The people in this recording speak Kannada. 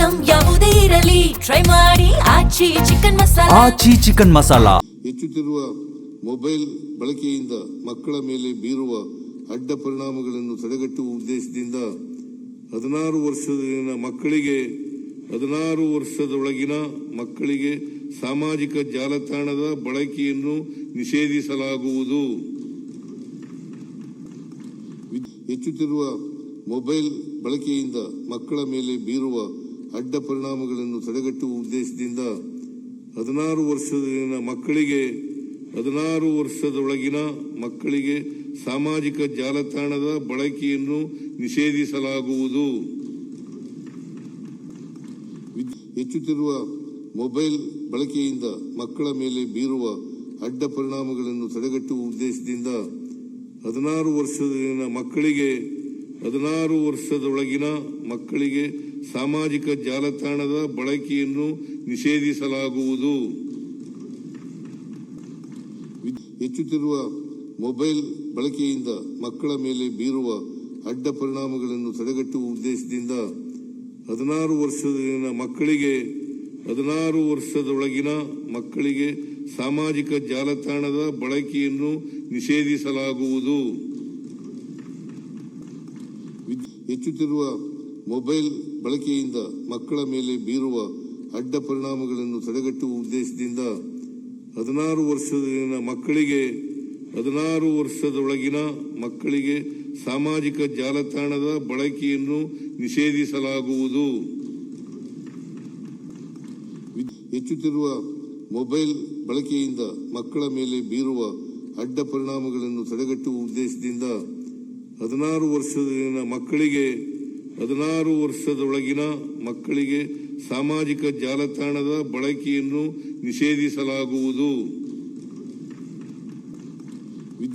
ಐಟಂ ಯಾವುದೇ ಇರಲಿ ಟ್ರೈ ಮಾಡಿ ಆಚಿ ಚಿಕನ್ ಮಸಾಲಾ. ಆಚಿ ಚಿಕನ್ ಮಸಾಲಾ. ಹೆಚ್ಚುತ್ತಿರುವ ಮೊಬೈಲ್ ಬಳಕೆಯಿಂದ ಮಕ್ಕಳ ಮೇಲೆ ಬೀರುವ ಅಡ್ಡ ಪರಿಣಾಮಗಳನ್ನು ತಡೆಗಟ್ಟುವ ಉದ್ದೇಶದಿಂದ 16 ವರ್ಷದೊಳಗಿನ ಮಕ್ಕಳಿಗೆ ಸಾಮಾಜಿಕ ಜಾಲತಾಣದ ಬಳಕೆಯನ್ನು ನಿಷೇಧಿಸಲಾಗುವುದು. ಹೆಚ್ಚುತ್ತಿರುವ ಮೊಬೈಲ್ ಬಳಕೆಯಿಂದ ಮಕ್ಕಳ ಮೇಲೆ ಬೀರುವ ಅಡ್ಡ ಪರಿಣಾಮಗಳನ್ನು ತಡೆಗಟ್ಟುವ ಉದ್ದೇಶದಿಂದ 16 ವರ್ಷದೊಳಗಿನ ಮಕ್ಕಳಿಗೆ ಸಾಮಾಜಿಕ ಜಾಲತಾಣದ ಬಳಕೆಯನ್ನು ನಿಷೇಧಿಸಲಾಗುವುದು. ಹೆಚ್ಚುತ್ತಿರುವ ಮೊಬೈಲ್ ಬಳಕೆಯಿಂದ ಮಕ್ಕಳ ಮೇಲೆ ಬೀರುವ ಅಡ್ಡ ಪರಿಣಾಮಗಳನ್ನು ತಡೆಗಟ್ಟುವ ಉದ್ದೇಶದಿಂದ 16 ವರ್ಷದೊಳಗಿನ ಮಕ್ಕಳಿಗೆ ಸಾಮಾಜಿಕ ಜಾಲತಾಣದ ಬಳಕೆಯನ್ನು ನಿಷೇಧಿಸಲಾಗುವುದು. ಹೆಚ್ಚುತ್ತಿರುವ ಮೊಬೈಲ್ ಬಳಕೆಯಿಂದ ಮಕ್ಕಳ ಮೇಲೆ ಬೀರುವ ಅಡ್ಡ ಪರಿಣಾಮಗಳನ್ನು ತಡೆಗಟ್ಟುವ ಉದ್ದೇಶದಿಂದ 16 ವರ್ಷದೊಳಗಿನ ಮಕ್ಕಳಿಗೆ ಸಾಮಾಜಿಕ ಜಾಲತಾಣದ ಬಳಕೆಯನ್ನು ನಿಷೇಧಿಸಲಾಗುವುದು. ಹೆಚ್ಚುತ್ತಿರುವ ಮೊಬೈಲ್ ಬಳಕೆಯಿಂದ ಮಕ್ಕಳ ಮೇಲೆ ಬೀರುವ ಅಡ್ಡ ಪರಿಣಾಮಗಳನ್ನು ತಡೆಗಟ್ಟುವ ಉದ್ದೇಶದಿಂದ 16 ವರ್ಷದೊಳಗಿನ ಮಕ್ಕಳಿಗೆ ಸಾಮಾಜಿಕ ಜಾಲತಾಣದ ಬಳಕೆಯನ್ನು ನಿಷೇಧಿಸಲಾಗುವುದು. ಹೆಚ್ಚುತ್ತಿರುವ ಮೊಬೈಲ್ ಬಳಕೆಯಿಂದ ಮಕ್ಕಳ ಮೇಲೆ ಬೀರುವ ಅಡ್ಡ ಪರಿಣಾಮಗಳನ್ನು ತಡೆಗಟ್ಟುವ ಉದ್ದೇಶದಿಂದ 16 ವರ್ಷದೊಳಗಿನ ಮಕ್ಕಳಿಗೆ ಸಾಮಾಜಿಕ ಜಾಲತಾಣದ ಬಳಕೆಯನ್ನು ನಿಷೇಧಿಸಲಾಗುವುದು.